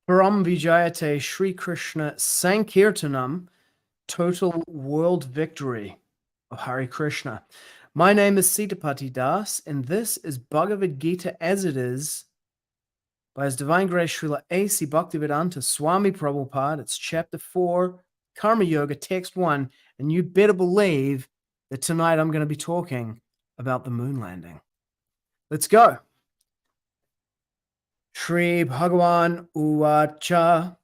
Param Vijayate Sri Krishna Sankirtanam, total world victory of Hare Krishna. My name is Sitapati Das, and this is Bhagavad-gītā As It Is by His Divine Grace Srila A.C. Bhaktivedanta Swami Prabhupada. It's chapter 4, Karma Yoga, text 1, and you better believe that tonight I'm going to be talking about the moon landing. Let's go. śrī-bhagavān uvāca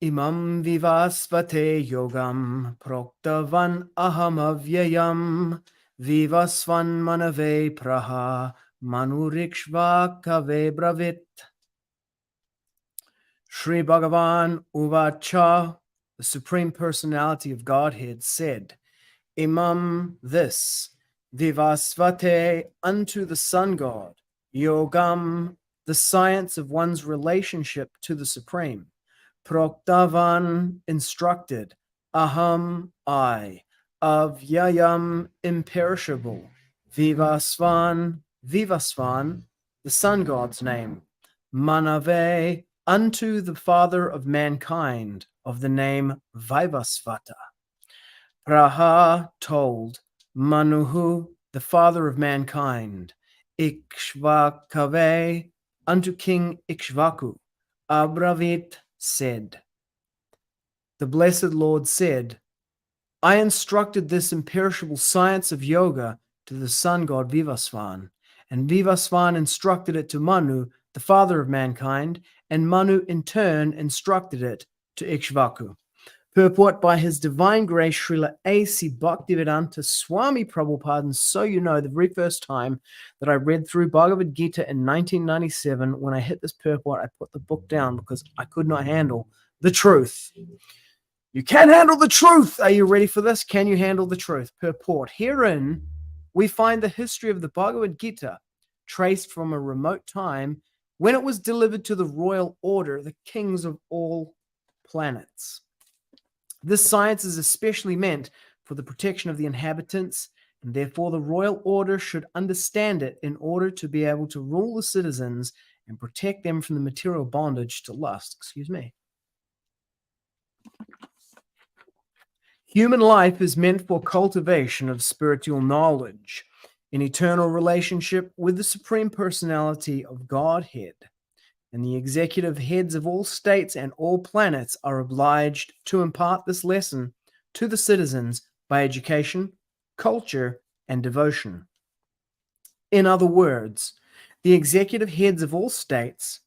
imaṁ vivasvate yogaṁ proktavān aham avyayam Vivasvān manave prāha manur ikṣvākave bravīt. śrī-bhagavān uvāca, the Supreme Personality of Godhead, said, imaṁ, this, vivasvate, unto the sun god, yogaṁ, the science of one's relationship to the Supreme, proktavān, instructed, aham, I, avyayam, imperishable, Vivasvān, Vivasvān, the sun god's name, manave, unto the father of mankind, of the name Vivasvate, prāha, told, Manu, the father of mankind, ikṣvākave, unto King Ikṣvāku, bravīt, said. The blessed Lord said, I instructed this imperishable science of yoga to the sun god Vivasvān, and Vivasvān instructed it to Manu, the father of mankind, and Manu in turn instructed it to Ikṣvāku. Purport by His Divine Grace Srila A.C. Bhaktivedanta Swami Prabhupada. And so you know, the very first time that I read through Bhagavad-gītā in 1997, when I hit this purport, I put the book down because I could not handle the truth. You can handle the truth. Are you ready for this? Can you handle the truth? Purport. Herein, we find the history of the Bhagavad-gītā traced from a remote time when it was delivered to the royal order, the kings of all planets. This science is especially meant for the protection of the inhabitants, and therefore the royal order should understand it in order to be able to rule the citizens and protect them from the material bondage to lust. Human life is meant for cultivation of spiritual knowledge in eternal relationship with the Supreme Personality of Godhead. And the executive heads of all states and all planets are obliged to impart this lesson to the citizens by education, culture, and devotion. In other words, the executive heads of all states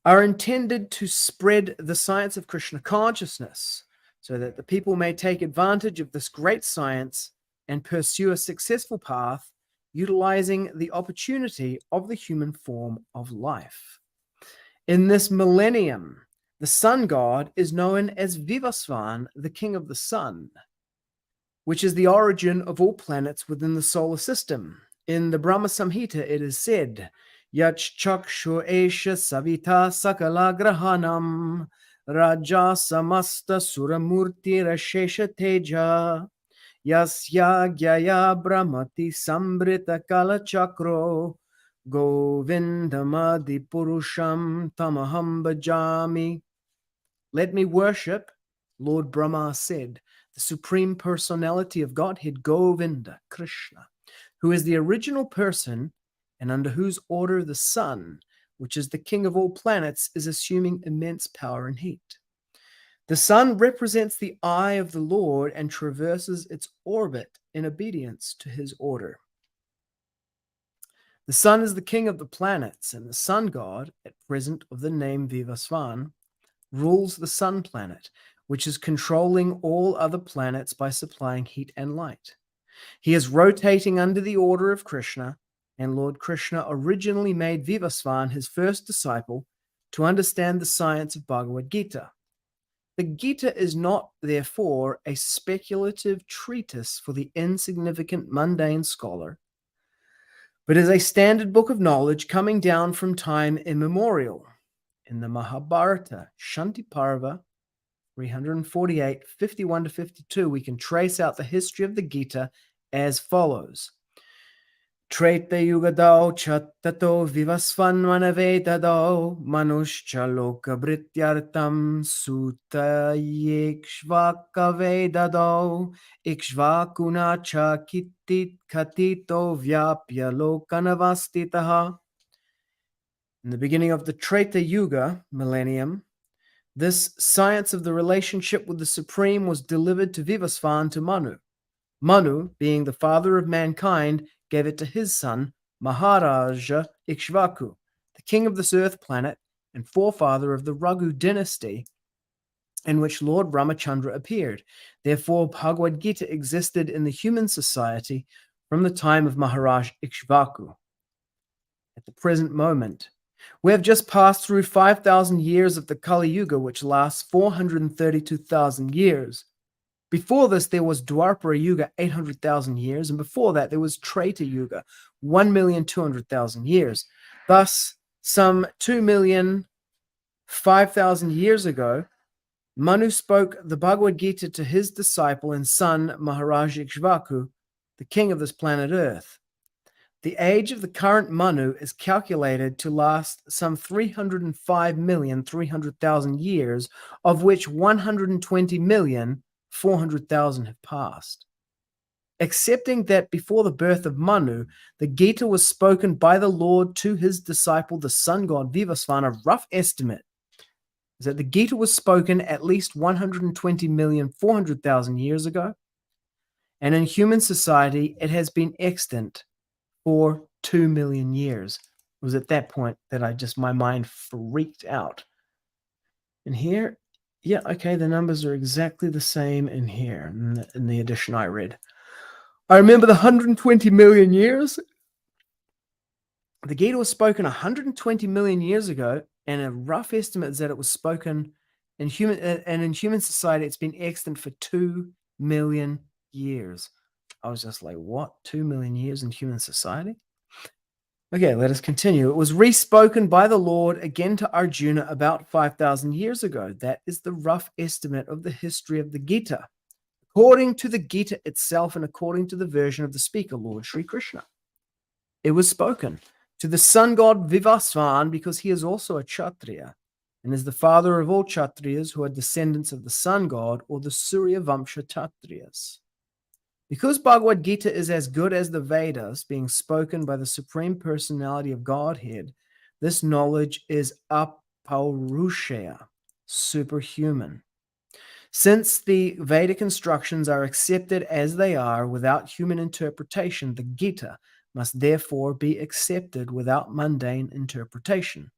are intended to spread the science of Kṛṣṇa consciousness so that the people may take advantage of this great science and pursue a successful path utilizing the opportunity of the human form of life. In this millennium, the sun god is known as Vivasvān, the king of the sun, which is the origin of all planets within the solar system. In the Brahma Samhita, it is said, Yach-chakshu esha savita sakala grahanam raja samasta suramurti rashesha teja yasya gyaya brahmati sambrita kala chakro Govindamadi Purusham Tamaham Bhajami. Let me worship, Lord Brahma said, the Supreme Personality of Godhead, Govinda, Kṛṣṇa, who is the original person and under whose order the sun, which is the king of all planets, is assuming immense power and heat. The sun represents the eye of the Lord and traverses its orbit in obedience to his order. The sun is the king of the planets, and the sun god, at present of the name Vivasvān, rules the sun planet, which is controlling all other planets by supplying heat and light. He is rotating under the order of Kṛṣṇa, and Lord Kṛṣṇa originally made Vivasvān his first disciple to understand the science of Bhagavad-gītā. The Gita is not, therefore, a speculative treatise for the insignificant mundane scholar, but is a standard book of knowledge coming down from time immemorial. In the Mahabharata, Shanti Parva, 348, 51 to 52, we can trace out the history of the Gita as follows. Treta yuga dao chattato vivasvān manave dadao manushcha loka brityartam sutta ikṣvākave dadao ikṣvākuna cha kittit katito vyapya lokanavastitaha. In the beginning of the Treta Yuga millennium, this science of the relationship with the Supreme was delivered to Vivasvān, to Manu. Manu, being the father of mankind, gave it to his son, Maharaja Ikṣvāku, the king of this earth planet and forefather of the Raghu dynasty in which Lord Ramachandra appeared. Therefore, Bhagavad-gītā existed in the human society from the time of Maharaj Ikṣvāku. At the present moment, we have just passed through 5,000 years of the Kali Yuga, which lasts 432,000 years. Before this, there was Dwapara Yuga, 800,000 years, and before that, there was Treta Yuga, 1,200,000 years. Thus, some 2,005,000 years ago, Manu spoke the Bhagavad-gītā to his disciple and son, Maharaj Ikṣvāku, the king of this planet Earth. The age of the current Manu is calculated to last some 305,300,000 years, of which 120,400,000 have passed. Accepting that before the birth of Manu, the Gita was spoken by the Lord to his disciple, the sun god Vivasvān, a rough estimate is that the Gita was spoken at least 120,400,000 years ago, and in human society, it has been extant for 2 million years. It was at that point that my mind freaked out. And here, yeah, okay, the numbers are exactly the same in here, in the edition I read. I remember the 120 million years. The Gita was spoken 120 million years ago, and a rough estimate is that it was spoken in human society, it's been extant for 2 million years. I was just like, what? 2 million years in human society? Okay, let us continue. It was re-spoken by the Lord again to Arjuna about 5,000 years ago. That is the rough estimate of the history of the Gita, according to the Gita itself and according to the version of the speaker, Lord Sri Kṛṣṇa. It was spoken to the sun god Vivasvān because he is also a Kshatriya and is the father of all Kshatriyas who are descendants of the sun god or the Surya Vamsha Kshatriyas. Because Bhagavad-gītā is as good as the Vedas, being spoken by the Supreme Personality of Godhead, this knowledge is apaurushaya, superhuman. Since the Vedic instructions are accepted as they are without human interpretation, the Gita must therefore be accepted without mundane interpretation.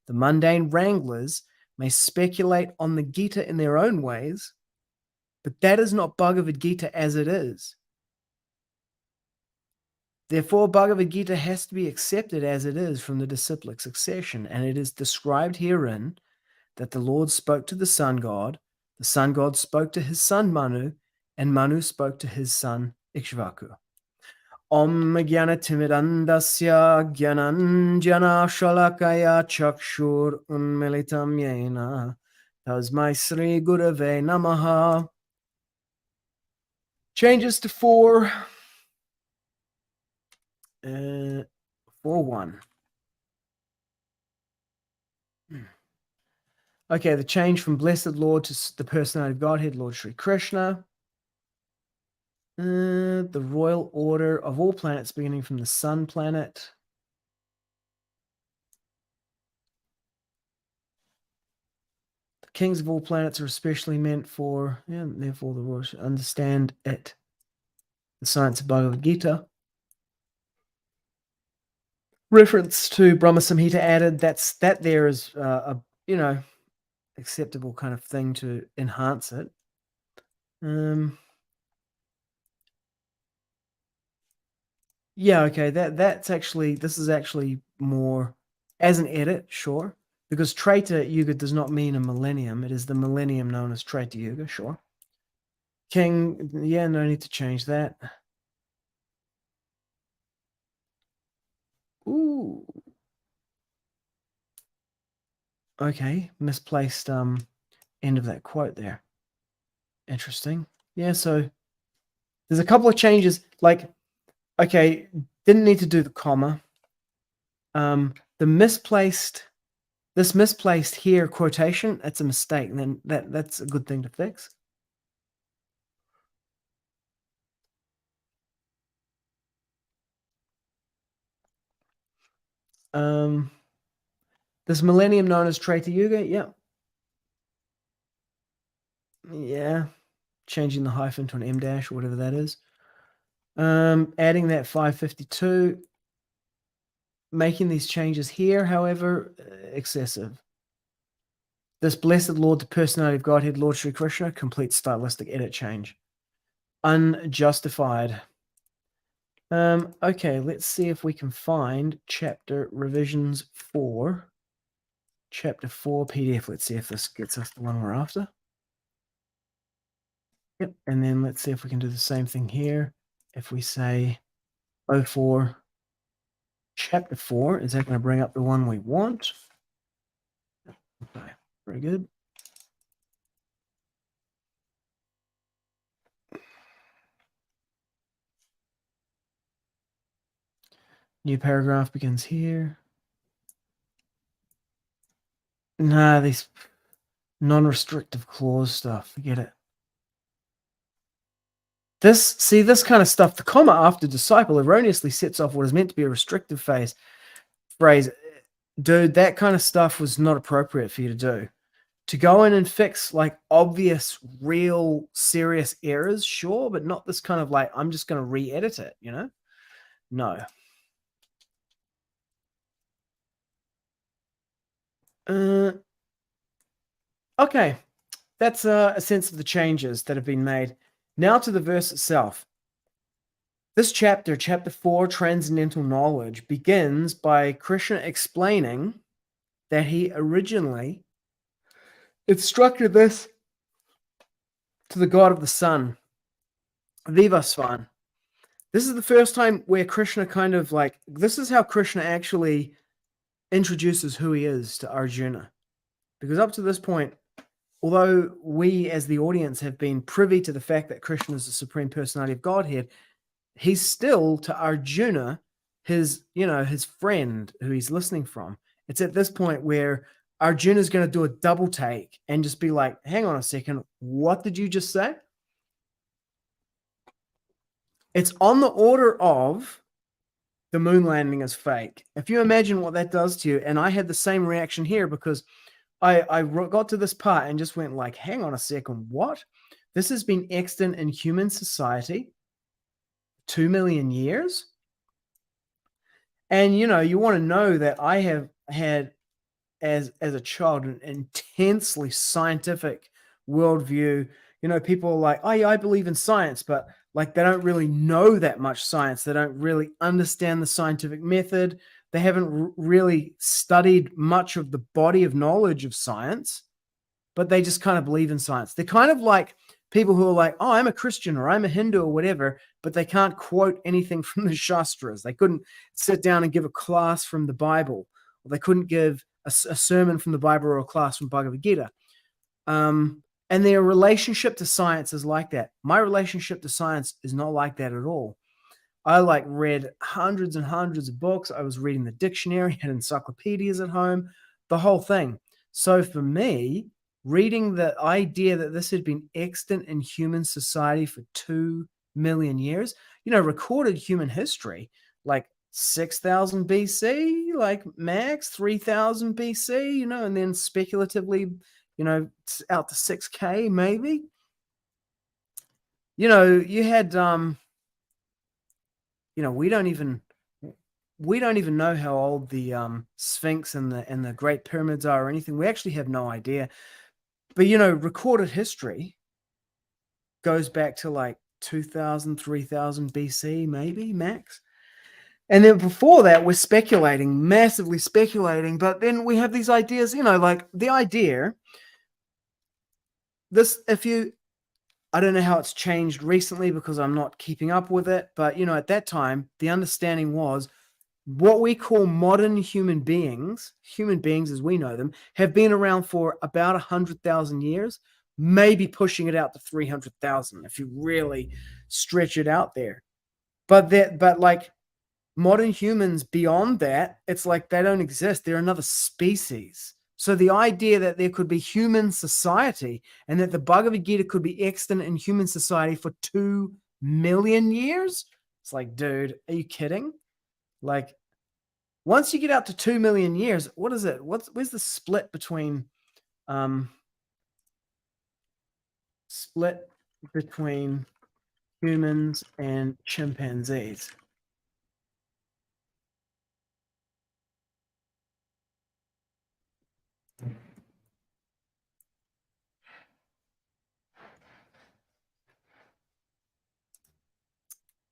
The mundane wranglers may speculate on the Gita in their own ways, but that is not Bhagavad-gītā as it is. Therefore, Bhagavad-gītā has to be accepted as it is from the disciplic succession, and it is described herein that the Lord spoke to the sun god spoke to his son Manu, and Manu spoke to his son Ikṣvāku. Om Jnana Timidandasya Jnananjana Shalakaya Chakshur Unmilitam Yena Tasmai Sri Gurave Namaha. Changes to 4:1. Okay, the change from Blessed Lord to the Personality of Godhead, Lord Sri Kṛṣṇa. The royal order of all planets beginning from the sun planet. The kings of all planets are especially meant for, and therefore the world should understand it. The science of Bhagavad-gītā. Reference to Brahma Samhita added. That there is a acceptable kind of thing to enhance it. Yeah, okay, this is actually more as an edit, sure, because Treta Yuga does not mean a millennium. It is the millennium known as Treta Yuga, sure. King, yeah, no need to change that. Ooh. Okay, misplaced end of that quote there. Interesting. Yeah, so there's a couple of changes, like, okay, Didn't need to do the comma. This misplaced here quotation, that's a mistake. And then that's a good thing to fix. This millennium known as Treta Yuga, yeah. Yeah. Changing the hyphen to an M dash or whatever that is. Adding that 552. Making these changes here, however, excessive. This blessed Lord, the personality of Godhead, Lord Sri Kṛṣṇa, complete stylistic edit change. Unjustified. Okay, let's see if we can find chapter revisions 4. Chapter 4 PDF. Let's see if this gets us the one we're after. Yep, and then let's see if we can do the same thing here. If we say 04, chapter 4, is that going to bring up the one we want? Okay, very good. New paragraph begins here. Nah, these non-restrictive clause stuff, forget it. This kind of stuff, the comma after disciple erroneously sets off what is meant to be a restrictive phrase. Dude, that kind of stuff was not appropriate for you to do. To go in and fix like obvious, real, serious errors, sure, but not this kind of like, I'm just going to re-edit it, you know? No. Okay, that's a sense of the changes that have been made. Now to the verse itself. This chapter, chapter 4, Transcendental Knowledge, begins by Kṛṣṇa explaining that he originally instructed this to the god of the sun, Vivasvān. This is the first time where Kṛṣṇa kind of like, this is how Kṛṣṇa actually introduces who he is to Arjuna. Because up to this point, although we as the audience have been privy to the fact that Kṛṣṇa is the Supreme Personality of Godhead, he's still to Arjuna, his friend who he's listening from. It's at this point where Arjuna is going to do a double take and just be like, hang on a second, what did you just say? It's on the order of the moon landing is fake. If you imagine what that does to you, and I had the same reaction here because I got to this part and just went like, hang on a second, what? This has been extant in human society 2 million years. And, you want to know that I have had, as a child, an intensely scientific worldview. People are like, oh, yeah, I believe in science, but like they don't really know that much science. They don't really understand the scientific method. They haven't really studied much of the body of knowledge of science, but they just kind of believe in science. They're kind of like people who are like, oh, I'm a Christian or I'm a Hindu or whatever, but they can't quote anything from the Shastras. They couldn't sit down and give a class from the Bible, or they couldn't give a sermon from the Bible or a class from Bhagavad-gītā. And their relationship to science is like that. My relationship to science is not like that at all. I read hundreds and hundreds of books. I was reading the dictionary, had encyclopedias at home, the whole thing. So for me, reading the idea that this had been extant in human society for 2 million years, recorded human history, like 6,000 BC, like max 3,000 BC, and then speculatively, out to 6K maybe. You had, we don't even know how old the Sphinx and the Great Pyramids are or anything. We actually have no idea. But, recorded history goes back to like 2,000, 3,000 BC, maybe, max. And then before that, we're speculating, massively speculating. But then we have these ideas, like the idea, I don't know how it's changed recently because I'm not keeping up with it. But, at that time, the understanding was what we call modern human beings as we know them, have been around for about 100,000 years, maybe pushing it out to 300,000 if you really stretch it out there. But Modern humans beyond that, it's like they don't exist. They're another species. So the idea that there could be human society and that the Bhagavad-gītā could be extant in human society for 2 million years, it's like, dude, are you kidding? Like, once you get out to 2 million years, what is it? Where's the split between humans and chimpanzees?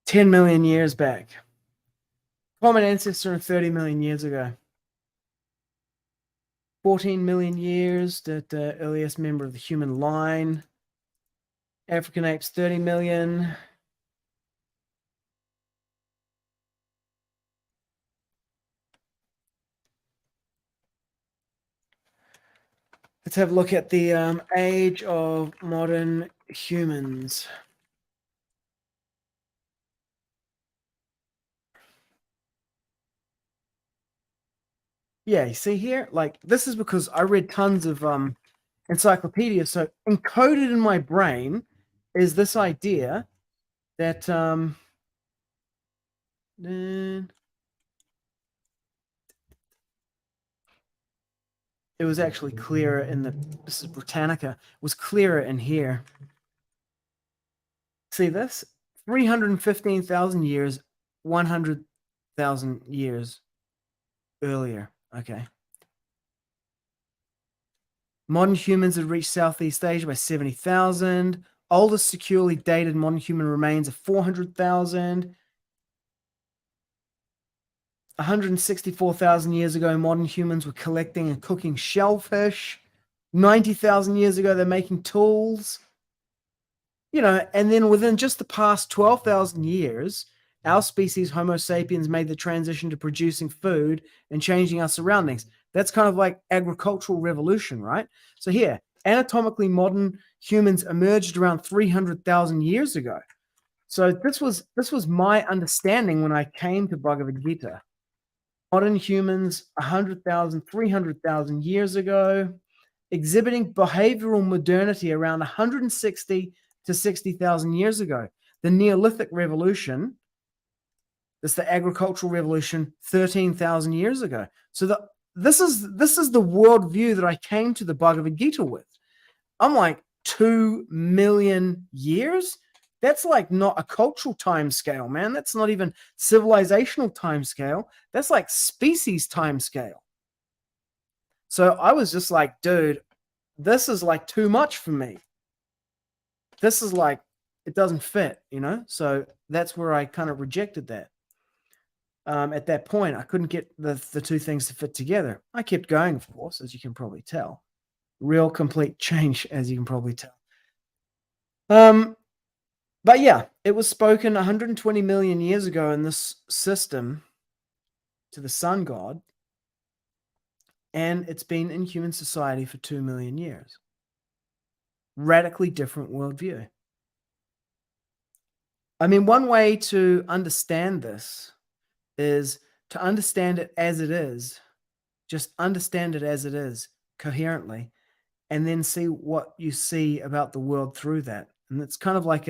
$10 million years back. Common ancestor 30 million years ago. 14 million years, the earliest member of the human line. African apes, 30 million. Let's have a look at the age of modern humans. Yeah, you see here, like, this is because I read tons of encyclopedias. So encoded in my brain is this idea that it was actually clearer in the, this is Britannica, was clearer in here. See this? 315,000 years, 100,000 years earlier. Okay. Modern humans had reached Southeast Asia by 70,000. Oldest securely dated modern human remains of 400,000. 164,000 years ago, modern humans were collecting and cooking shellfish. 90,000 years ago, they're making tools. You know, and then within just the past 12,000 years, our species, Homo sapiens, made the transition to producing food and changing our surroundings. That's kind of like agricultural revolution, right? So here, anatomically modern humans emerged around 300,000 years ago. So this was my understanding when I came to Bhagavad-gītā. Modern humans, 100,000, 300,000 years ago, exhibiting behavioral modernity around 160 to 60,000 years ago. The Neolithic Revolution, that's the agricultural revolution, 13,000 years ago. So this is the worldview that I came to the Bhagavad-gītā with. I'm like, 2 million years? That's like not a cultural time scale, man. That's not even civilizational time scale. That's like species time scale. So I was just like, dude, this is like too much for me. This is like, it doesn't fit, you know? So that's where I kind of rejected that. At that point, I couldn't get the two things to fit together. I kept going, of course, as you can probably tell. Real complete change, as you can probably tell. But yeah, it was spoken 120 million years ago in this system to the sun god, and it's been in human society for 2 million years. Radically different worldview. I mean, one way to understand this is to understand it as it is. Just understand it as it is coherently, and then see what you see about the world through that. And it's kind of like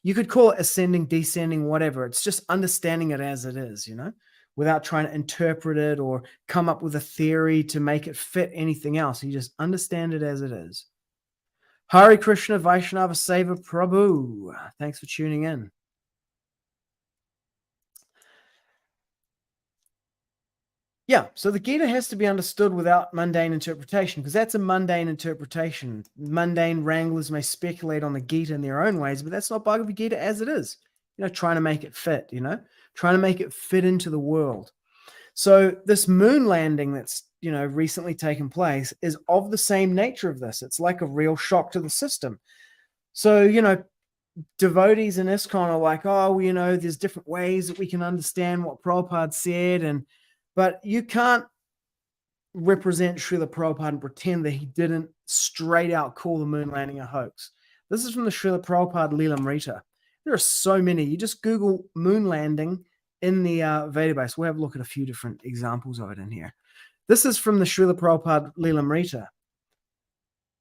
you could call it ascending, descending, whatever. It's just understanding it as it is, you know, without trying to interpret it or come up with a theory to make it fit anything else. You just understand it as it is. Hare Krishna, Vaishnava Seva Prabhu. Thanks for tuning in. Yeah, so the Gita has to be understood without mundane interpretation, because that's a mundane interpretation. Mundane wranglers may speculate on the Gita in their own ways, but that's not Bhagavad-gītā as it is. You know, trying to make it fit, you know, trying to make it fit into the world. So this moon landing that's, you know, recently taken place is of the same nature of this. It's like a real shock to the system. So, you know, devotees in ISKCON are like, oh, you know, there's different ways that we can understand what Prabhupada said, but you can't represent Srila Prabhupada and pretend that he didn't straight out call the moon landing a hoax. This is from the Srila Prabhupada Leelamrita. There are so many. You just Google moon landing in the Vedabase, we'll have a look at a few different examples of it in here. This is from the Srila Prabhupada Lilamrita.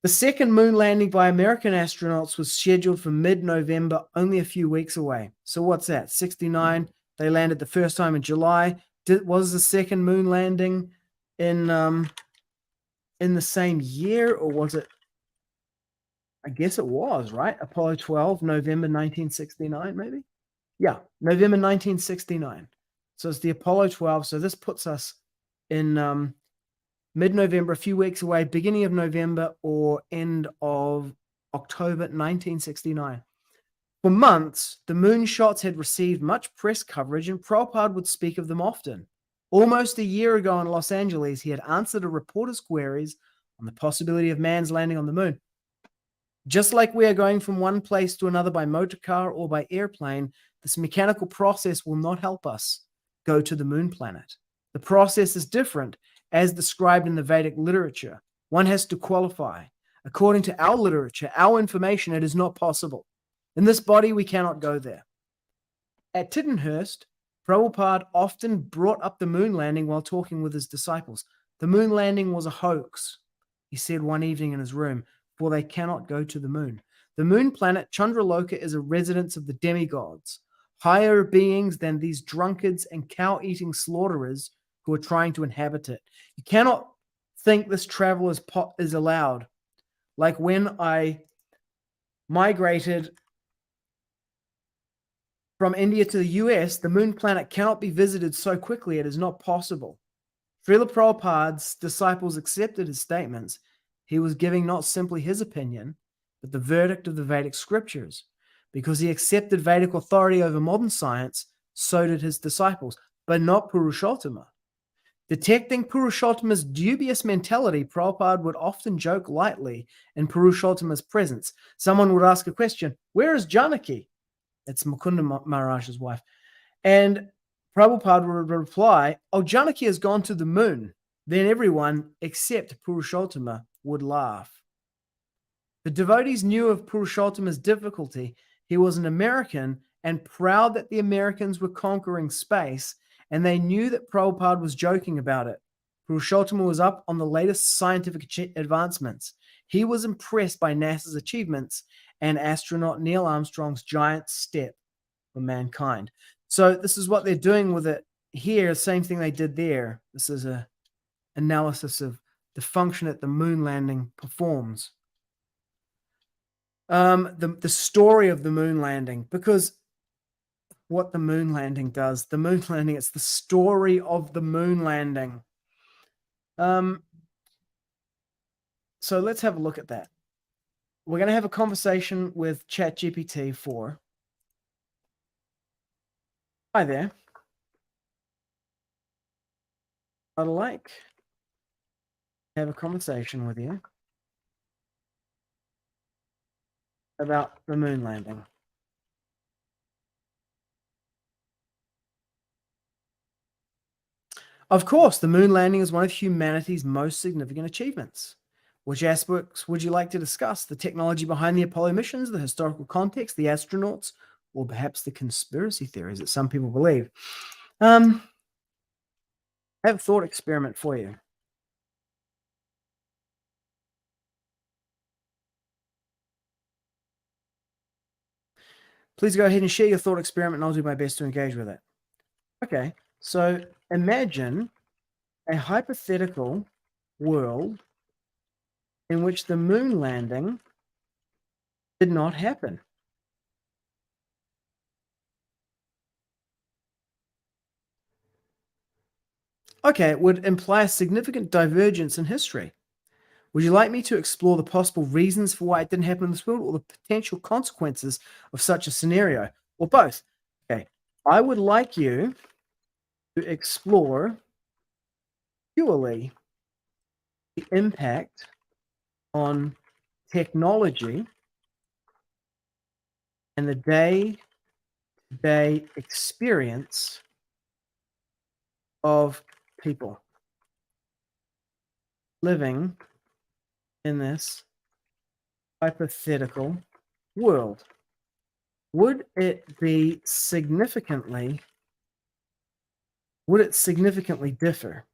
The second moon landing by American astronauts was scheduled for mid-November, only a few weeks away. So what's that? 69. They landed the first time in July. Was the second moon landing in the same year, or was it? I guess it was, right? Apollo 12, November 1969, maybe? Yeah, November 1969. So it's the Apollo 12. So this puts us in mid-November, a few weeks away, beginning of November or end of October 1969. For months, the moonshots had received much press coverage, and Prabhupada would speak of them often. Almost a year ago in Los Angeles, he had answered a reporter's queries on the possibility of man's landing on the moon. Just like we are going from one place to another by motor car or by airplane, this mechanical process will not help us go to the moon planet. The process is different, as described in the Vedic literature. One has to qualify. According to our literature, our information, it is not possible. In this body, we cannot go there. At Tittenhurst, Prabhupada often brought up the moon landing while talking with his disciples. The moon landing was a hoax, he said one evening in his room, for they cannot go to the moon. The moon planet Chandraloka is a residence of the demigods, higher beings than these drunkards and cow-eating slaughterers who are trying to inhabit it. You cannot think this travel is allowed. Like when I migrated from India to the US, the moon planet cannot be visited so quickly. It is not possible. Srila Prabhupada's disciples accepted his statements. He was giving not simply his opinion, but the verdict of the Vedic scriptures. Because he accepted Vedic authority over modern science, so did his disciples, but not Purushottama. Detecting Purushottama's dubious mentality, Prabhupada would often joke lightly in Purushottama's presence. Someone would ask a question, "Where is Janaki?" It's Mukunda Maharaj's wife. And Prabhupada would reply, "Oh, Janaki has gone to the moon." Then everyone except Purushottama would laugh. The devotees knew of Purushottama's difficulty. He was an American and proud that the Americans were conquering space, and they knew that Prabhupada was joking about it. Purushottama was up on the latest scientific advancements. He was impressed by NASA's achievements and astronaut Neil Armstrong's giant step for mankind. So this is what they're doing with it here, same thing they did there. This is an analysis of the function that the moon landing performs. The story of the moon landing, because what the moon landing does, the moon landing, it's the story of the moon landing. So let's have a look at that. We're going to have a conversation with ChatGPT 4. Hi there. I'd like to have a conversation with you about the moon landing. Of course, the moon landing is one of humanity's most significant achievements. Which aspects would you like to discuss? The technology behind the Apollo missions, the historical context, the astronauts, or perhaps the conspiracy theories that some people believe? I have a thought experiment for you. Please go ahead and share your thought experiment, and I'll do my best to engage with it. Okay, so imagine a hypothetical world in which the moon landing did not happen. Okay, it would imply a significant divergence in history. Would you like me to explore the possible reasons for why it didn't happen in this world, or the potential consequences of such a scenario, or both? Okay, I would like you to explore purely the impact on technology and the day-to-day experience of people living in this hypothetical world. Would it be significantly Would it significantly differ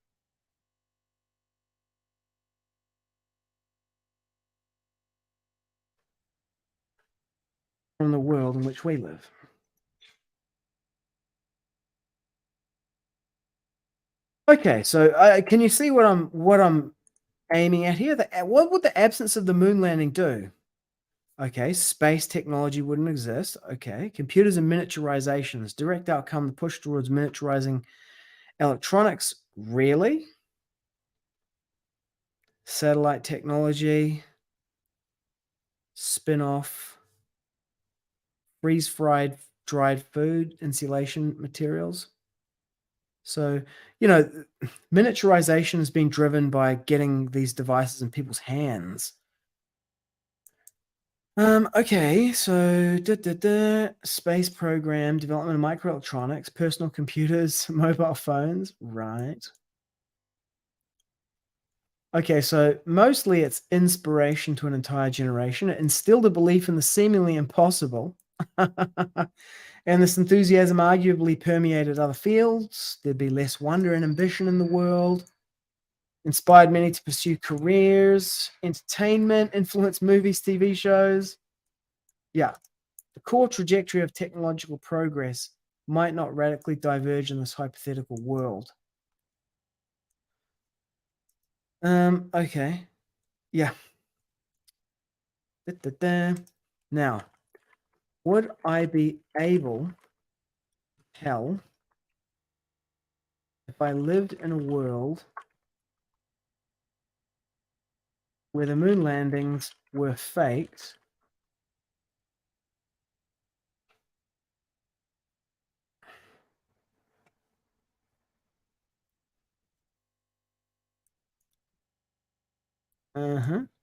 from the world in which we live? Okay, so can you see what I'm aiming at here? What would the absence of the moon landing do? Okay, space technology wouldn't exist. Okay, computers and miniaturizations, direct outcome, the push towards miniaturizing electronics. Really? Satellite technology, spin-off, freeze-fried, dried food, insulation materials. So, miniaturization has been driven by getting these devices in people's hands. Okay, so space program, development of microelectronics, personal computers, mobile phones, right? Okay, so mostly it's inspiration to an entire generation. It instilled a belief in the seemingly impossible. And this enthusiasm arguably permeated other fields. There'd be less wonder and ambition in the world. Inspired many to pursue careers, entertainment, influenced movies, TV shows. Yeah, the core trajectory of technological progress might not radically diverge in this hypothetical world. Okay. Yeah. Now, would I be able to tell if I lived in a world where the moon landings were faked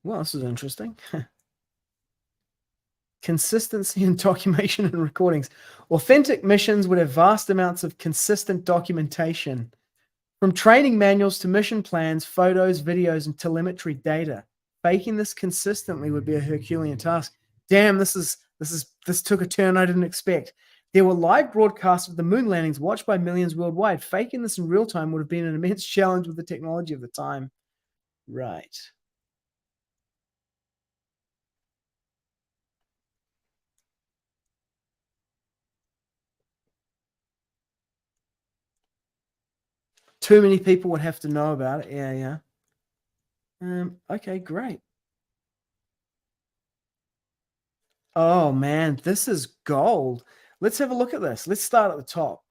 Well, this is interesting. Consistency in documentation and recordings. Authentic missions would have vast amounts of consistent documentation, from training manuals to mission plans, photos, videos, and telemetry data. Faking this consistently would be a Herculean task. Damn, this took a turn I didn't expect. There were live broadcasts of the moon landings watched by millions worldwide. Faking this in real time would have been an immense challenge with the technology of the time. Right. Too many people would have to know about it. Yeah. Okay, great. Oh man, this is gold. Let's have a look at this. Let's start at the top.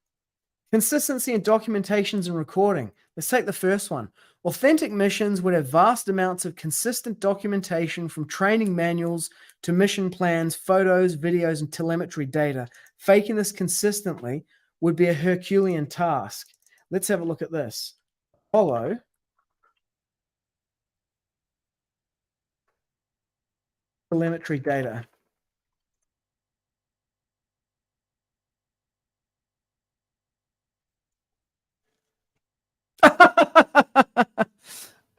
Consistency in documentations and recording. Let's take the first one. Authentic missions would have vast amounts of consistent documentation, from training manuals to mission plans, photos, videos, and telemetry data. Faking this consistently would be a Herculean task. Let's have a look at this. Apollo telemetry data.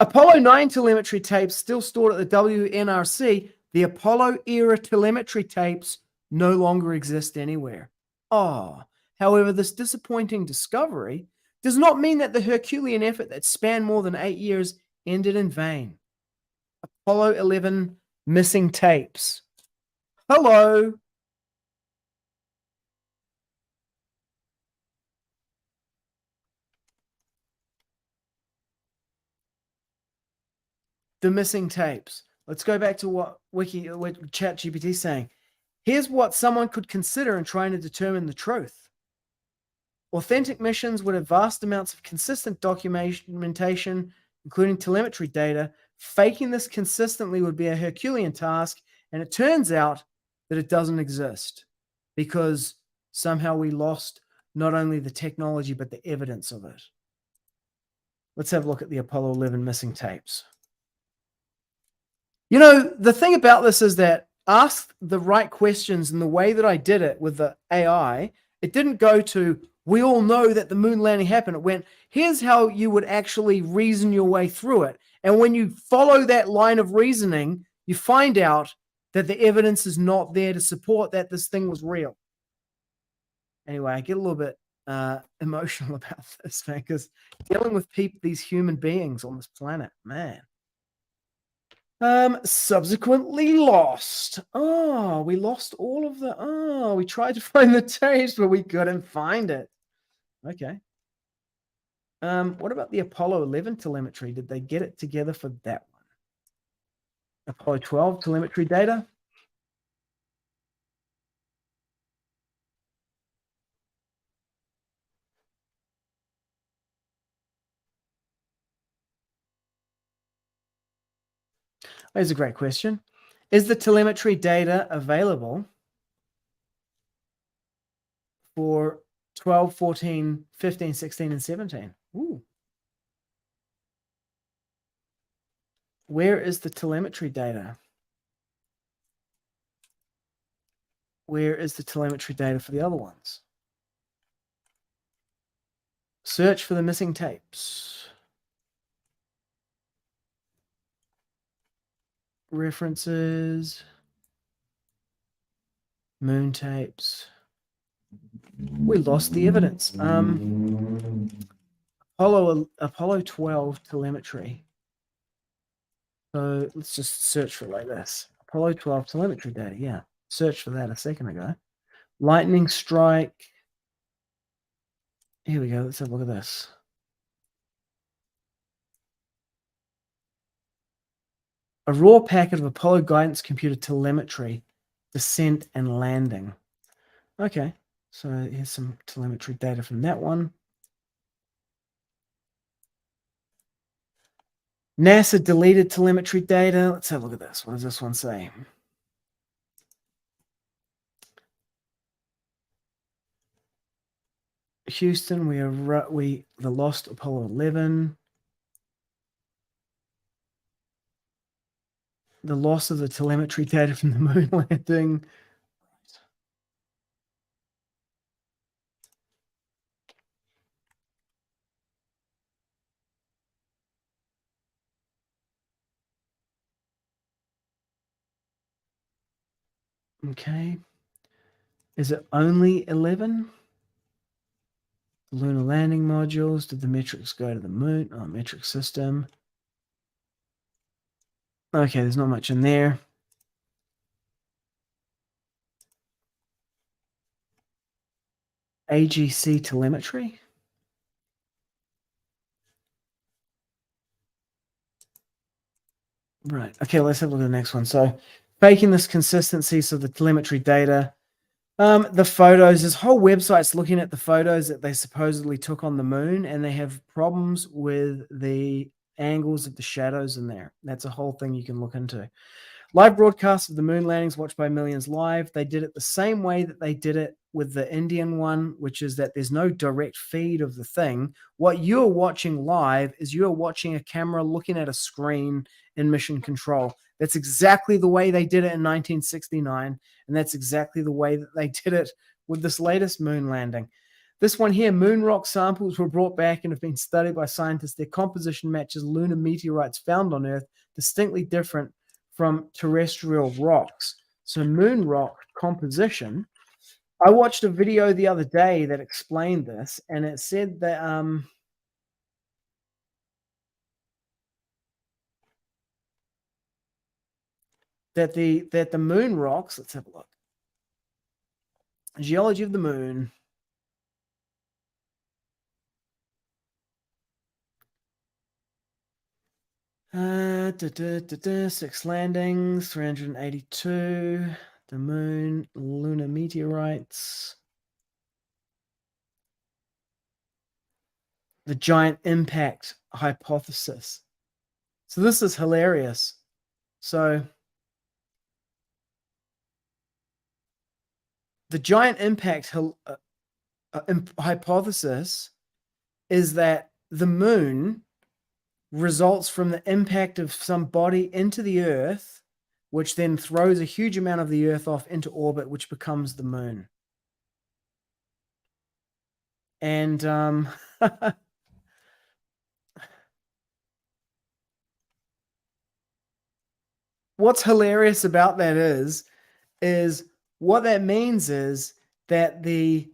Apollo 9 telemetry tapes still stored at the WNRC. The Apollo era telemetry tapes no longer exist anywhere. However, this disappointing discovery does not mean that the Herculean effort that spanned more than 8 years ended in vain. Apollo 11 missing tapes. Hello. The missing tapes. Let's go back to what ChatGPT is saying. Here's what someone could consider in trying to determine the truth. Authentic missions would have vast amounts of consistent documentation, including telemetry data. Faking this consistently would be a Herculean task, and it turns out that it doesn't exist because somehow we lost not only the technology but the evidence of it. Let's have a look at the Apollo 11 missing tapes. The thing about this is that ask the right questions in the way that I did it with the AI. It didn't go to, we all know that the moon landing happened. It went, here's how you would actually reason your way through it. And when you follow that line of reasoning, you find out that the evidence is not there to support that this thing was real. Anyway, I get a little bit emotional about this, man, because dealing with these human beings on this planet, man. Subsequently lost. Oh, we lost all of the. Oh, we tried to find the tapes, but we couldn't find it. Okay. What about the Apollo 11 telemetry? Did they get it together for that one? Apollo 12 telemetry data. That's a great question. Is the telemetry data available for 12, 14, 15, 16, and 17? Ooh. Where is the telemetry data? Where is the telemetry data for the other ones? Search for the missing tapes. References. Moon tapes. We lost the evidence. Apollo 12 telemetry. So let's just search for it like this. Apollo 12 telemetry data. Yeah. Searched for that a second ago. Lightning strike. Here we go. Let's have a look at this. A raw packet of Apollo guidance computer telemetry, descent and landing. Okay. So here's some telemetry data from that one. NASA deleted telemetry data. Let's have a look at this. What does this one say? Houston, we the lost Apollo 11. The loss of the telemetry data from the moon landing. Okay. Is it only 11? Lunar landing modules. Did the metrics go to the moon? Oh, metric system. Okay, there's not much in there. AGC telemetry. Right. Okay, let's have a look at the next one. So faking this consistency, so the telemetry data. The photos, this whole website's looking at the photos that they supposedly took on the moon, and they have problems with the angles of the shadows in there. That's a whole thing you can look into. Live broadcast of the moon landings watched by millions live. They did it the same way that they did it with the Indian one, which is that there's no direct feed of the thing. What you're watching live is you're watching a camera looking at a screen in mission control. That's exactly the way they did it in 1969, and that's exactly the way that they did it with this latest moon landing. This one here, moon rock samples were brought back and have been studied by scientists. Their composition matches lunar meteorites found on Earth, distinctly different from terrestrial rocks. So moon rock composition. I watched a video the other day that explained this, and it said that that the moon rocks. Let's have a look. Geology of the moon. Six landings, 382. The moon, lunar meteorites. The giant impact hypothesis. So this is hilarious. So the giant impact hypothesis is that the moon results from the impact of some body into the Earth, which then throws a huge amount of the Earth off into orbit, which becomes the moon. And what's hilarious about that is what that means is that the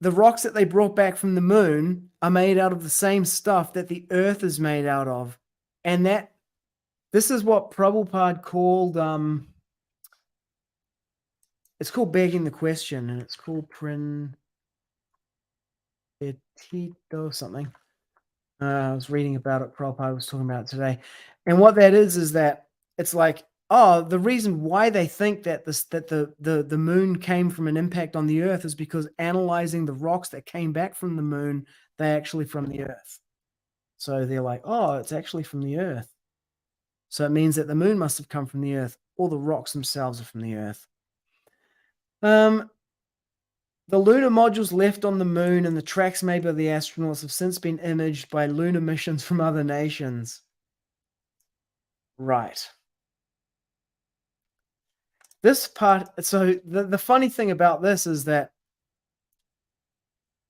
the rocks that they brought back from the moon are made out of the same stuff that the earth is made out of. And this is what Prabhupada called, it's called begging the question, and it's called something. I was reading about it, Prabhupada was talking about it today. And what that is that it's like, the reason why they think that the moon came from an impact on the earth is because analyzing the rocks that came back from the moon, they're actually from the earth. So they're like, it's actually from the earth. So it means that the moon must have come from the earth, or the rocks themselves are from the earth. The lunar modules left on the moon and the tracks made by the astronauts have since been imaged by lunar missions from other nations. Right. This part, so the funny thing about this is that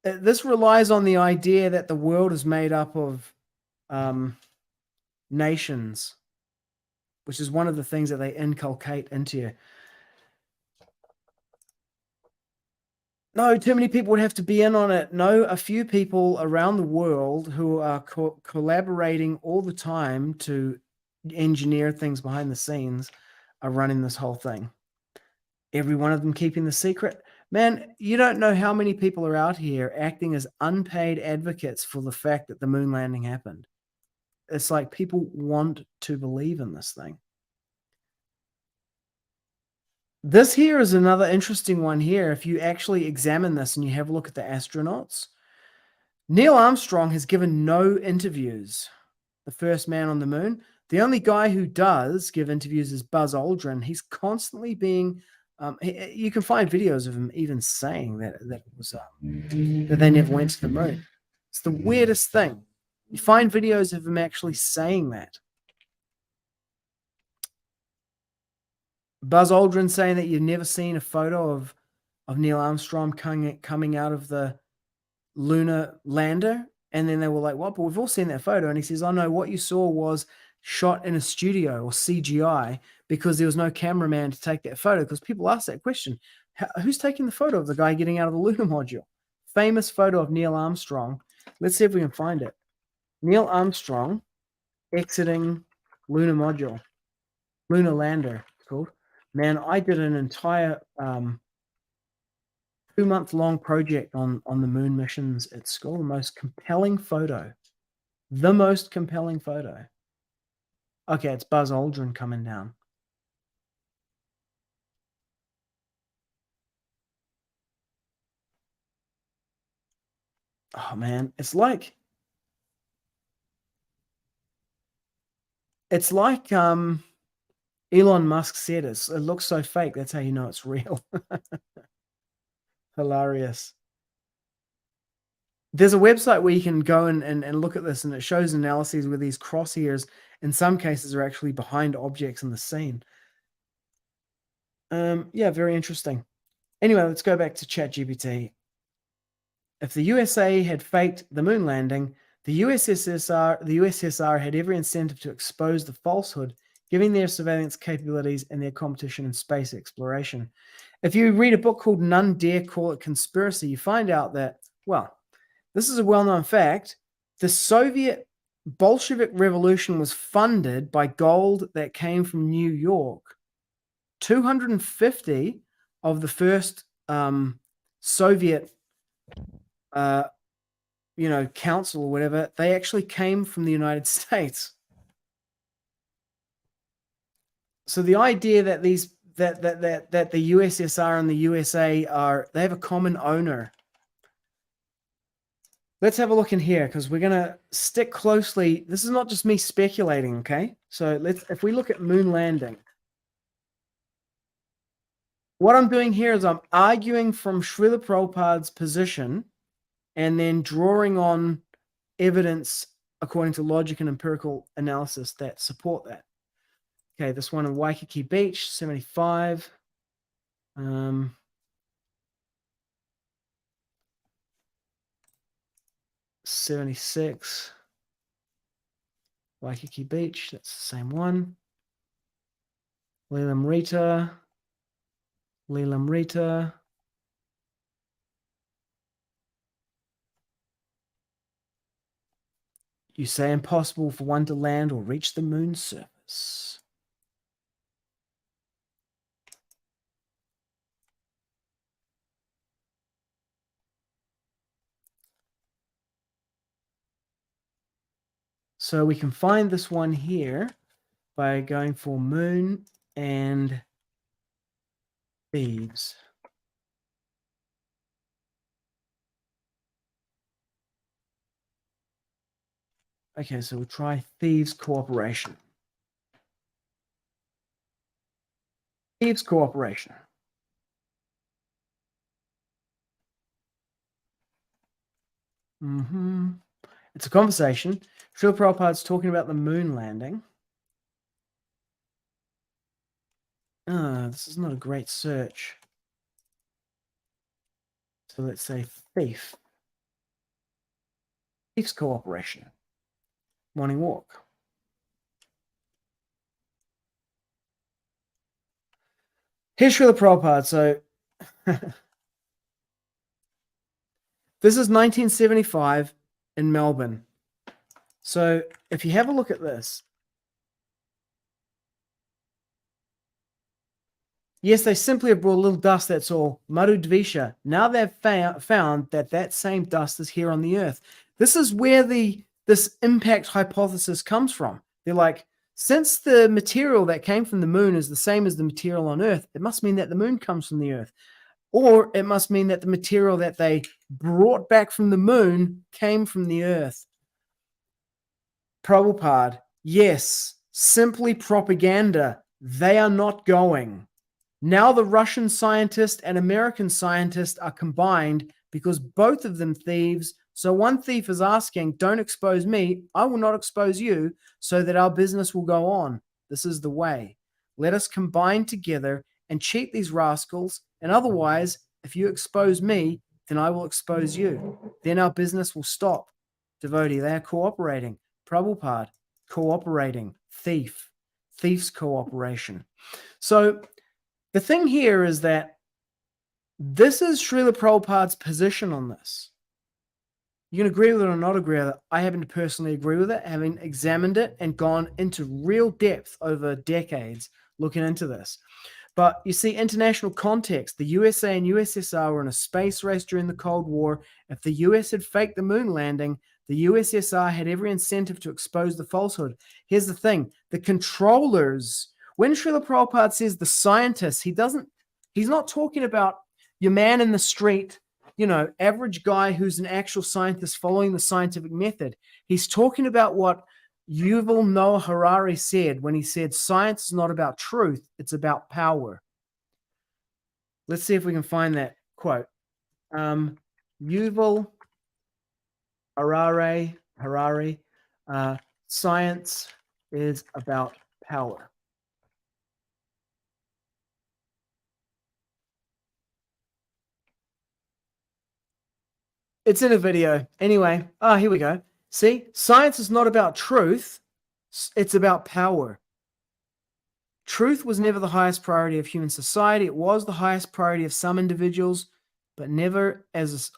this relies on the idea that the world is made up of nations, which is one of the things that they inculcate into you. No, too many people would have to be in on it. No, a few people around the world who are collaborating all the time to engineer things behind the scenes are running this whole thing. Every one of them keeping the secret. Man, you don't know how many people are out here acting as unpaid advocates for the fact that the moon landing happened. It's like people want to believe in this thing. This here is another interesting one here. If you actually examine this and you have a look at the astronauts, Neil Armstrong has given no interviews, the first man on the moon. The only guy who does give interviews is Buzz Aldrin. He's constantly being, you can find videos of him even saying that it was that they never went to the moon. It's the weirdest thing. You find videos of him actually saying that. Buzz Aldrin saying that you've never seen a photo of Neil Armstrong coming out of the lunar lander. And then they were like, what? But we've all seen that photo. And he says, oh no, what you saw was shot in a studio or CGI because there was no cameraman to take that photo. Because people ask that question, who's taking the photo of the guy getting out of the lunar module? Famous photo of Neil Armstrong. Let's see if we can find it. Neil Armstrong exiting lunar module. Lunar lander, it's called. Man, I did an entire 2-month-long project on the moon missions at school. The most compelling photo. The most compelling photo. Okay, it's Buzz Aldrin coming down. Oh, man. It's like Elon Musk said it looks so fake. That's how you know it's real. Hilarious. There's a website where you can go and look at this, and it shows analyses where these crosshairs, in some cases, are actually behind objects in the scene. Yeah, very interesting. Anyway, let's go back to ChatGPT. If the USA had faked the moon landing, the USSR had every incentive to expose the falsehood, giving their surveillance capabilities and their competition in space exploration. If you read a book called None Dare Call It Conspiracy, you find out that, well, this is a well-known fact. The Soviet Bolshevik Revolution was funded by gold that came from New York. 250 of the first Soviet council or whatever, they actually came from the United States. So the idea that that the USSR and the USA they have a common owner. Let's have a look in here because we're gonna stick closely. This is not just me speculating, okay? So if we look at moon landing. What I'm doing here is I'm arguing from Srila Prabhupada's position and then drawing on evidence according to logic and empirical analysis that support that. Okay, this one in Waikiki Beach, 75. 76. Waikiki Beach, that's the same one. Lelam Rita. You say impossible for one to land or reach the moon's surface. So we can find this one here by going for moon and thieves. Okay, so we'll try thieves cooperation. Thieves cooperation. It's a conversation. Srila Prabhupada's talking about the moon landing. This is not a great search. So let's say thief. Thief's cooperation. Morning walk. Here's Srila Prabhupada. So this is 1975 in Melbourne. So if you have a look at this, yes, they simply have brought a little dust, that's all. Madhu Dvisha. Now they've found that that same dust is here on the earth. This is where this impact hypothesis comes from. They're like, since the material that came from the moon is the same as the material on earth, it must mean that the moon comes from the earth. Or it must mean that the material that they brought back from the moon came from the earth. Prabhupada, yes, simply propaganda. They are not going. Now the Russian scientist and American scientist are combined because both of them thieves. So one thief is asking, don't expose me, I will not expose you, so that our business will go on. This is the way. Let us combine together and cheat these rascals, and otherwise, if you expose me, then I will expose you. Then our business will stop. Devotee, they are cooperating. Prabhupada, cooperating. Thief. Thief's cooperation. So the thing here is that this is Srila Prabhupada's position on this. You can agree with it or not agree with it. I happen to personally agree with it, having examined it and gone into real depth over decades looking into this. But you see, international context, the USA and USSR were in a space race during the Cold War. If the US had faked the moon landing, the USSR had every incentive to expose the falsehood. Here's the thing. The controllers, when Srila Prabhupada says the scientists, he's not talking about your man in the street, average guy who's an actual scientist following the scientific method. He's talking about what Yuval Noah Harari said when he said, science is not about truth, it's about power. Let's see if we can find that quote. Yuval Harari, science is about power. It's in a video. Anyway, here we go. See, science is not about truth. It's about power. Truth was never the highest priority of human society. It was the highest priority of some individuals, but never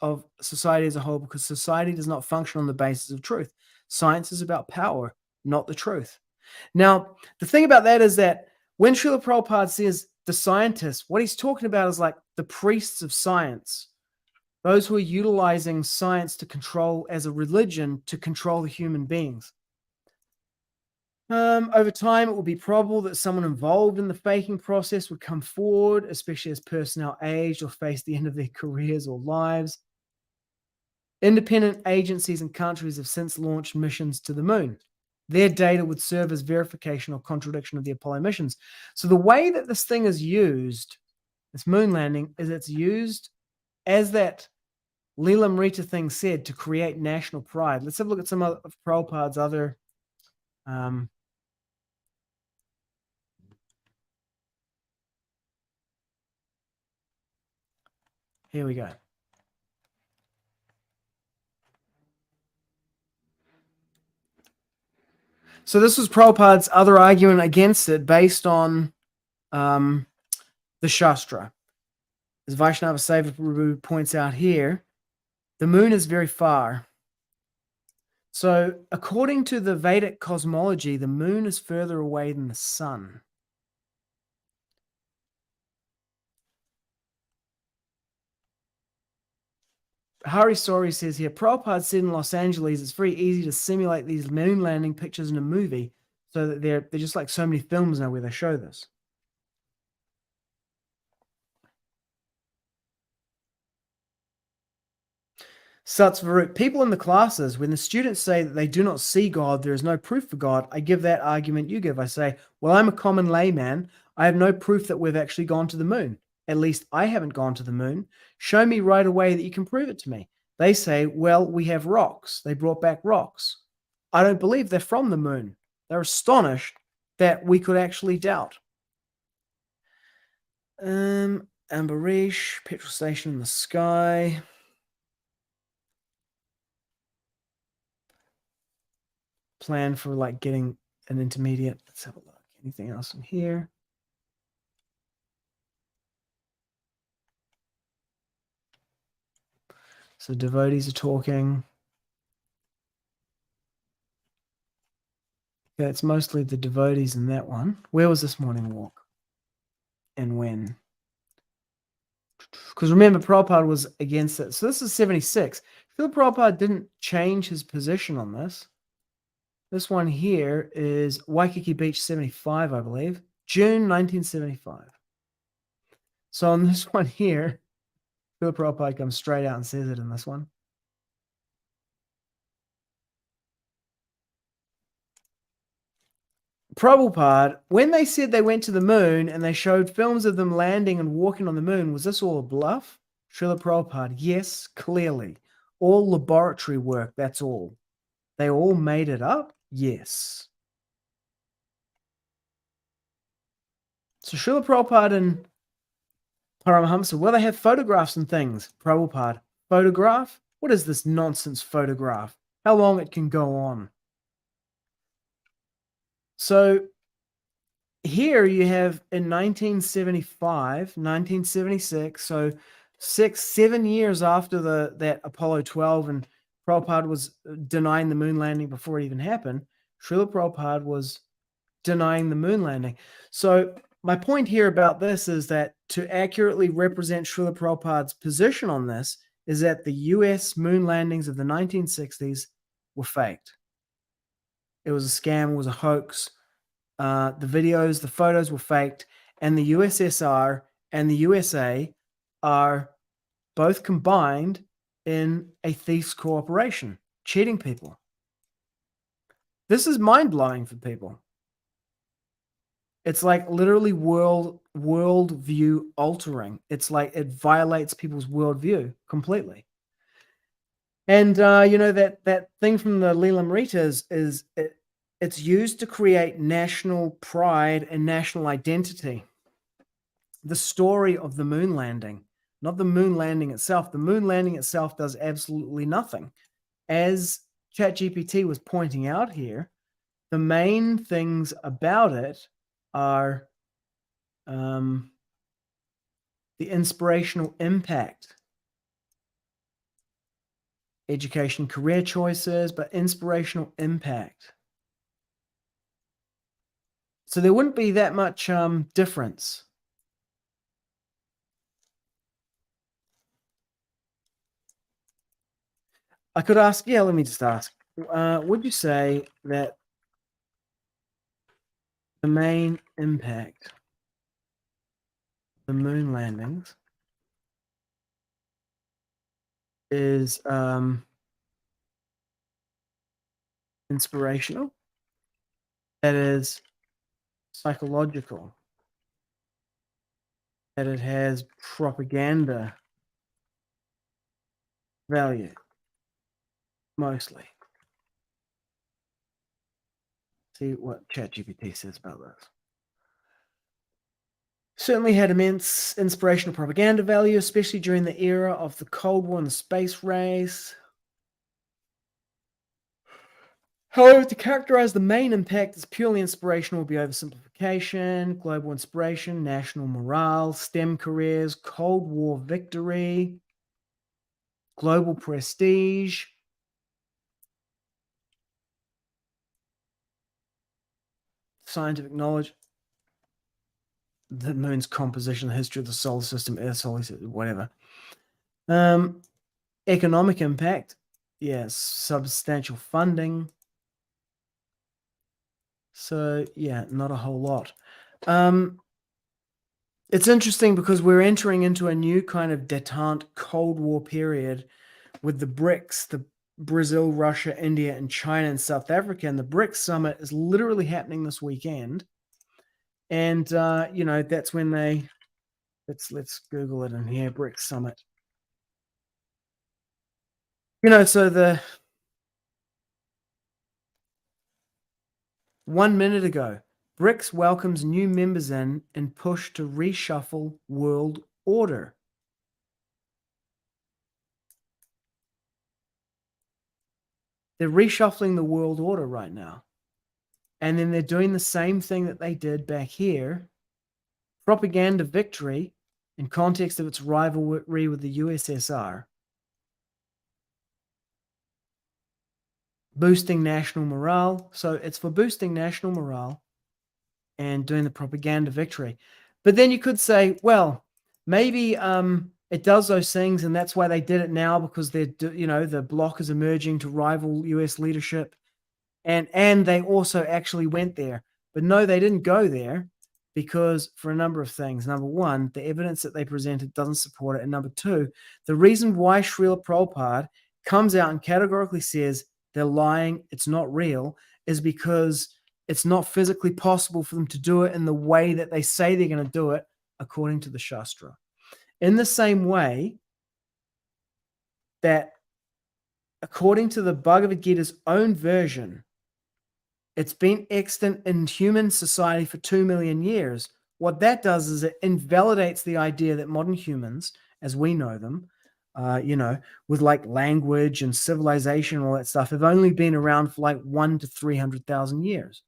of society as a whole, because society does not function on the basis of truth. Science is about power, not the truth. Now, the thing about that is that when Srila Prabhupada says the scientists, what he's talking about is like the priests of science. Those who are utilizing science to control as a religion to control the human beings. Over time, it will be probable that someone involved in the faking process would come forward, especially as personnel aged or face the end of their careers or lives. Independent agencies and countries have since launched missions to the moon. Their data would serve as verification or contradiction of the Apollo missions. So the way that this thing is used, this moon landing, is it's used as that Leela Amrita thing said, to create national pride. Let's have a look at some of Prabhupada's other here we go. So this was Prabhupada's other argument against it based on the Shastra. As Vaishnava Seva Prabhu points out here, the moon is very far. So, according to the Vedic cosmology, the moon is further away than the sun. Hari Sori says here, Prabhupada said in Los Angeles, it's very easy to simulate these moon landing pictures in a movie, so that they're just like so many films now where they show this. Satsvarut, people in the classes, when the students say that they do not see God, there is no proof for God, I give that argument you give. I say, well, I'm a common layman. I have no proof that we've actually gone to the moon. At least I haven't gone to the moon. Show me right away that you can prove it to me. They say, well, we have rocks. They brought back rocks. I don't believe they're from the moon. They're astonished that we could actually doubt. Ambarish, petrol station in the sky. Plan for like getting an intermediate. Let's have a look. Anything else in here? So devotees are talking. Yeah, it's mostly the devotees in that one. Where was this morning walk? And when? Because remember, Prabhupada was against it. So this is 76. Srila Prabhupada didn't change his position on this. This one here is Waikiki Beach 75, I believe. June 1975. So on this one here, Srila Prabhupada comes straight out and says it in this one. Prabhupada, when they said they went to the moon and they showed films of them landing and walking on the moon, was this all a bluff? Srila Prabhupada, yes, clearly. All laboratory work, that's all. They all made it up? Yes. So Srila Prabhupada and Paramahamsa, well, they have photographs and things. Prabhupada, photograph? What is this nonsense photograph? How long it can go on? So here you have in 1975, 1976, so 7 years after that Apollo 12 and Prabhupada was denying the moon landing before it even happened, Srila Prabhupada was denying the moon landing. So my point here about this is that to accurately represent Srila Prabhupada's position on this is that the US moon landings of the 1960s were faked. It was a scam, it was a hoax. The videos, the photos were faked, and the USSR and the USA are both combined in a thief's cooperation, cheating people. This is mind-blowing for people. It's like literally worldview altering. It's like it violates people's worldview completely. And that thing from the Leela is it's used to create national pride and national identity. The story of the moon landing, not the moon landing itself. The moon landing itself does absolutely nothing. As ChatGPT was pointing out here, the main things about it are the inspirational impact, education, career choices, but inspirational impact. So there wouldn't be that much difference. I could ask, let me just ask. Would you say that the main impact of the moon landings is inspirational? That is psychological? That it has propaganda value? Mostly. See what ChatGPT says about this. Certainly had immense inspirational propaganda value, especially during the era of the Cold War and the space race. However, to characterize the main impact as purely inspirational would be oversimplification, global inspiration, national morale, STEM careers, Cold War victory, global prestige. scientific knowledge, the moon's composition, the history of the solar system, Earth, solar system, whatever. Economic impact, yes, substantial funding. So, yeah, not a whole lot. It's interesting because we're entering into a new kind of détente Cold War period with the BRICS, the Brazil, Russia, India, and China and South Africa. And the BRICS summit is literally happening this weekend. And, that's when they, let's Google it in here, BRICS summit. So 1 minute ago, BRICS welcomes new members in push to reshuffle world order. They're reshuffling the world order right now. And then they're doing the same thing that they did back here. Propaganda victory in context of its rivalry with the USSR. Boosting national morale. So it's for boosting national morale and doing the propaganda victory. But then you could say, well, maybe it does those things, and that's why they did it now, because the bloc is emerging to rival US leadership, and they also actually went there. But no, they didn't go there because for a number of things. Number one, the evidence that they presented doesn't support it. And number two, the reason why Srila Prabhupada comes out and categorically says they're lying, it's not real, is because it's not physically possible for them to do it in the way that they say they're going to do it according to the Shastra. In the same way that according to the Bhagavad-gītā's own version, it's been extant in human society for 2 million years. What that does is it invalidates the idea that modern humans, as we know them, with like language and civilization and all that stuff, have only been around for like 1 to 300,000 years.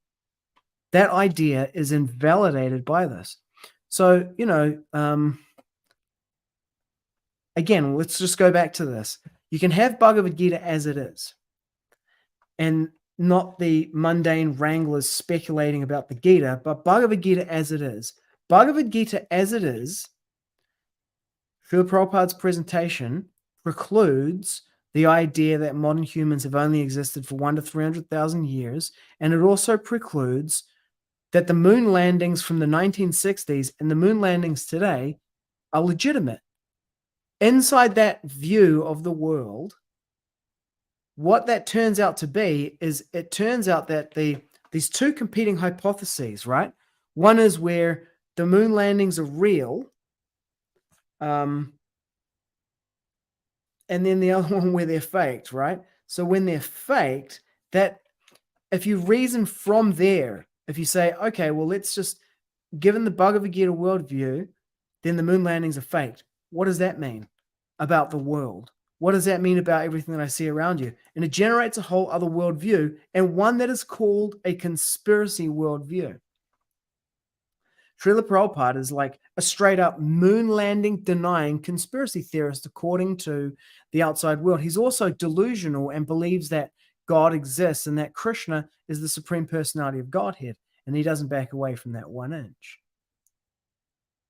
That idea is invalidated by this. So, again, let's just go back to this. You can have Bhagavad-gītā as it is, and not the mundane wranglers speculating about the Gita, but Bhagavad-gītā as it is. Bhagavad-gītā as it is, Srila Prabhupada's presentation precludes the idea that modern humans have only existed for 1 to 300,000 years, and it also precludes that the moon landings from the 1960s and the moon landings today are legitimate. Inside that view of the world, what that turns out to be is it turns out that these two competing hypotheses, right? One is where the moon landings are real, and then the other one where they're faked, right? So when they're faked, that if you reason from there, if you say, okay, well, let's just, given the Bhagavad-gītā worldview, then the moon landings are faked. What does that mean about the world? What does that mean about everything that I see around you? And it generates a whole other worldview, and one that is called a conspiracy worldview. Srila Prabhupada is like a straight up moon landing denying conspiracy theorist according to the outside world. He's also delusional and believes that God exists and that Kṛṣṇa is the Supreme Personality of Godhead, and he doesn't back away from that 1 inch.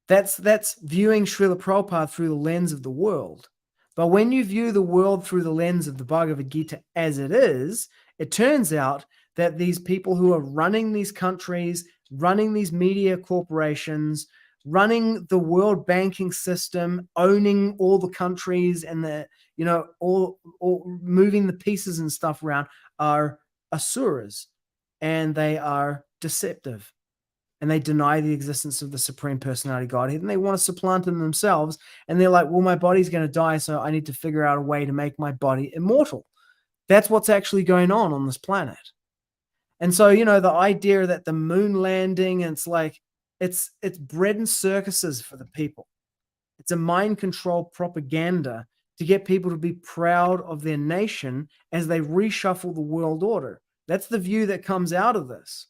That's viewing Srila Prabhupada through the lens of the world. But when you view the world through the lens of the Bhagavad-gītā as it is, it turns out that these people who are running these countries, running these media corporations, running the world banking system, owning all the countries and all moving the pieces and stuff around, are asuras, and they are deceptive. And they deny the existence of the Supreme Personality Godhead, and they want to supplant him themselves. And they're like, well, my body's going to die, so I need to figure out a way to make my body immortal. That's what's actually going on this planet. And so, the idea that the moon landing, and it's like, it's bread and circuses for the people. It's a mind control propaganda to get people to be proud of their nation as they reshuffle the world order. That's the view that comes out of this.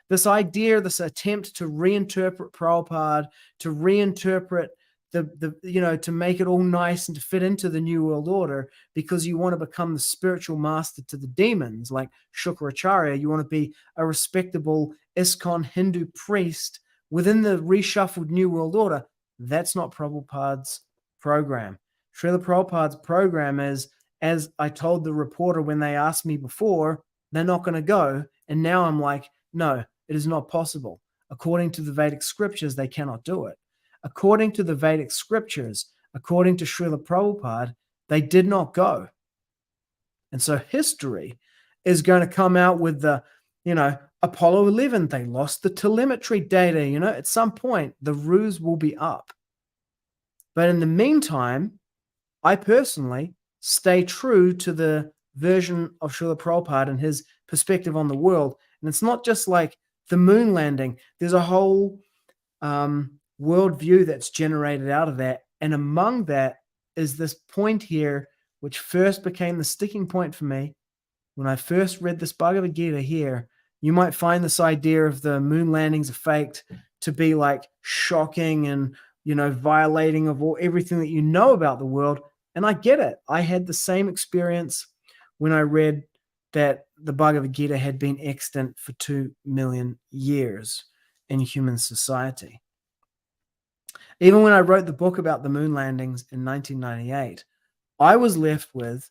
This idea, this attempt to reinterpret Prabhupada, to reinterpret to make it all nice and to fit into the New World Order because you want to become the spiritual master to the demons, like Shukracharya. You want to be a respectable ISKCON Hindu priest within the reshuffled New World Order. That's not Prabhupada's program. Srila Prabhupada's program is, as I told the reporter when they asked me before, they're not going to go. And now I'm like, no, it is not possible. According to the Vedic scriptures, they cannot do it. According to the Vedic scriptures, according to Srila Prabhupada, they did not go. And so history is going to come out with the, Apollo 11, they lost the telemetry data. At some point, the ruse will be up. But in the meantime, I personally stay true to the version of Srila Prabhupada and his perspective on the world. And it's not just like the moon landing. There's a whole worldview that's generated out of that. And among that is this point here, which first became the sticking point for me. When I first read this Bhagavad-gītā here, you might find this idea of the moon landings are faked to be like shocking and, violating of everything that you know about the world. And I get it. I had the same experience when I read that the Bhagavad-gītā had been extant for 2 million years in human society. Even when I wrote the book about the moon landings in 1998, I was left with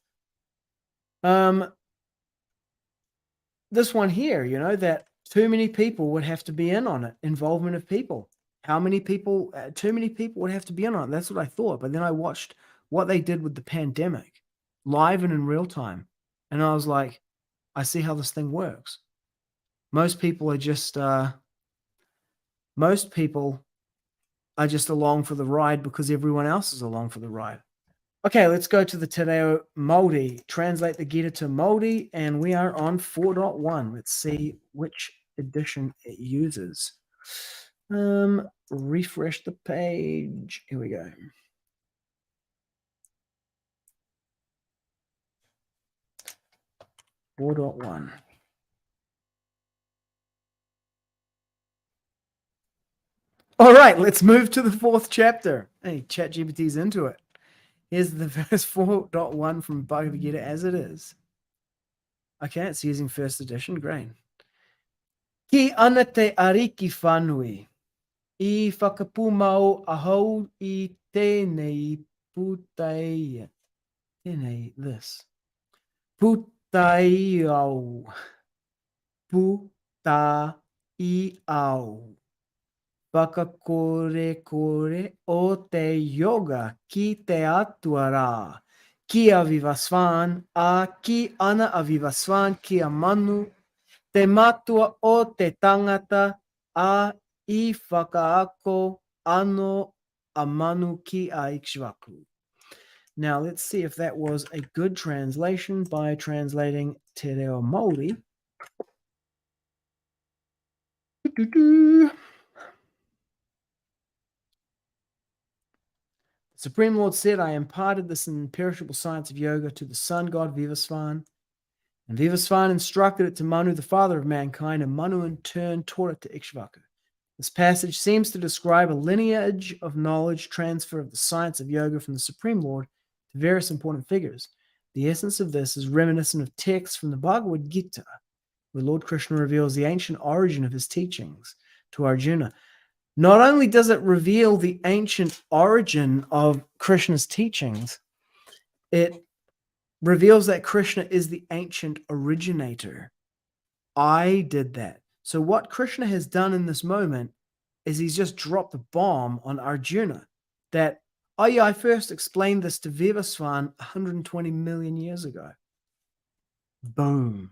this one here, that too many people would have to be in on it, involvement of people. How many people, too many people would have to be in on it. That's what I thought. But then I watched what they did with the pandemic live and in real time. And I was like, I see how this thing works. Most people are just along for the ride because everyone else is along for the ride. Okay, let's go to the Te Reo Māori. Translate the Gita to Māori, and we are on 4.1. Let's see which edition it uses. Refresh the page. Here we go. (4.1). All right, let's move to the 4th chapter. Hey, ChatGPT's into it. Here's the verse 4.1 from Bhagavad-gītā As It Is. Okay, it's using 1st edition. Great. Ki anate ariki whanui, I whakapumau ahau I tēnei pūtai. Tēnei, this. Pūtaiau. Pūtaiau. Whakakore o te yoga ki te atua rā, ki a Vivasvān, a ki ana a Vivasvān ki a Manu, te matua o te tangata, a I whakaako ano a Manu ki a ikṣvāku. Now let's see if that was a good translation by translating Te Reo Māori. Supreme Lord said, I imparted this imperishable science of yoga to the sun god Vivasvān, and Vivasvān instructed it to Manu, the father of mankind, and Manu in turn taught it to Ikṣvāku. This passage seems to describe a lineage of knowledge transfer of the science of yoga from the Supreme Lord to various important figures. The essence of this is reminiscent of texts from the Bhagavad-gītā, where Lord Kṛṣṇa reveals the ancient origin of his teachings to Arjuna. Not only does it reveal the ancient origin of Krishna's teachings, it reveals that Kṛṣṇa is the ancient originator. I did that. So what Kṛṣṇa has done in this moment is he's just dropped the bomb on Arjuna that, oh yeah, I first explained this to Vivasvān 120 million years ago. Boom.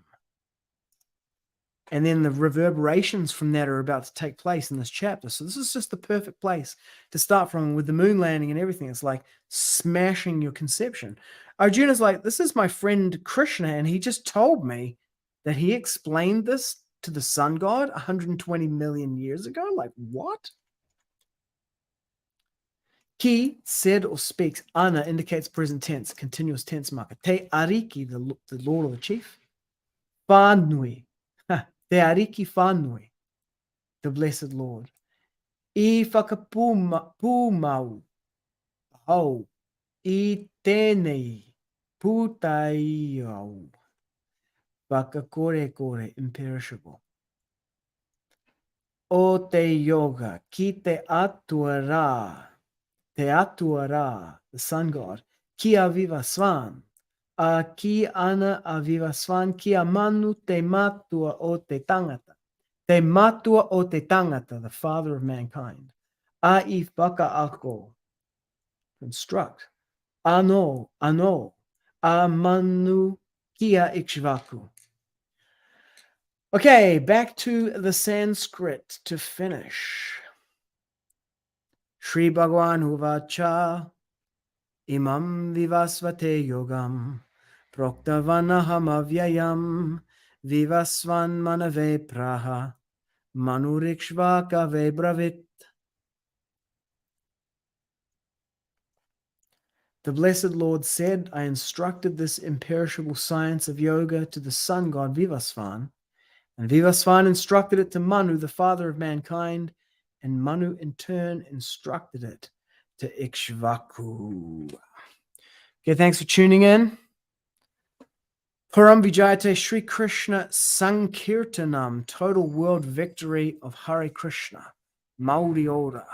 And then the reverberations from that are about to take place in this chapter. So this is just the perfect place to start from with the moon landing and everything. It's like smashing your conception. Arjuna's like, this is my friend Kṛṣṇa, and he just told me that he explained this to the sun god 120 million years ago. Like, what? Ki, said or speaks. Ana indicates present tense, continuous tense marker. Te ariki, the lord or the chief. Whanui. Te ariki whanui, the blessed Lord. I whakapūmau, ho I tenei putaio kore imperishable. O te yoga ki te atuara, the sun god, kia Vivasvān, a ki ana a Vivasvān, kia Manu te matua o te tangata. Te matua o te tangata, the father of mankind. A I whakaako, construct. Ano, a Manu kia ikṣvāku. Okay, back to the Sanskrit to finish. śrī-bhagavān uvāca imaṁ vivasvate yogaṁ proktavān aham avyayam Vivasvān manave prāha manur ikṣvākave bravīt. The Blessed Lord said, I instructed this imperishable science of yoga to the sun god Vivasvān, and Vivasvān instructed it to Manu, the father of mankind, and Manu in turn instructed it to Ikṣvāku. Okay, thanks for tuning in. Param Vijayate Sri Kṛṣṇa Sankirtanam, total world victory of Hare Kṛṣṇa. Mauri Ora.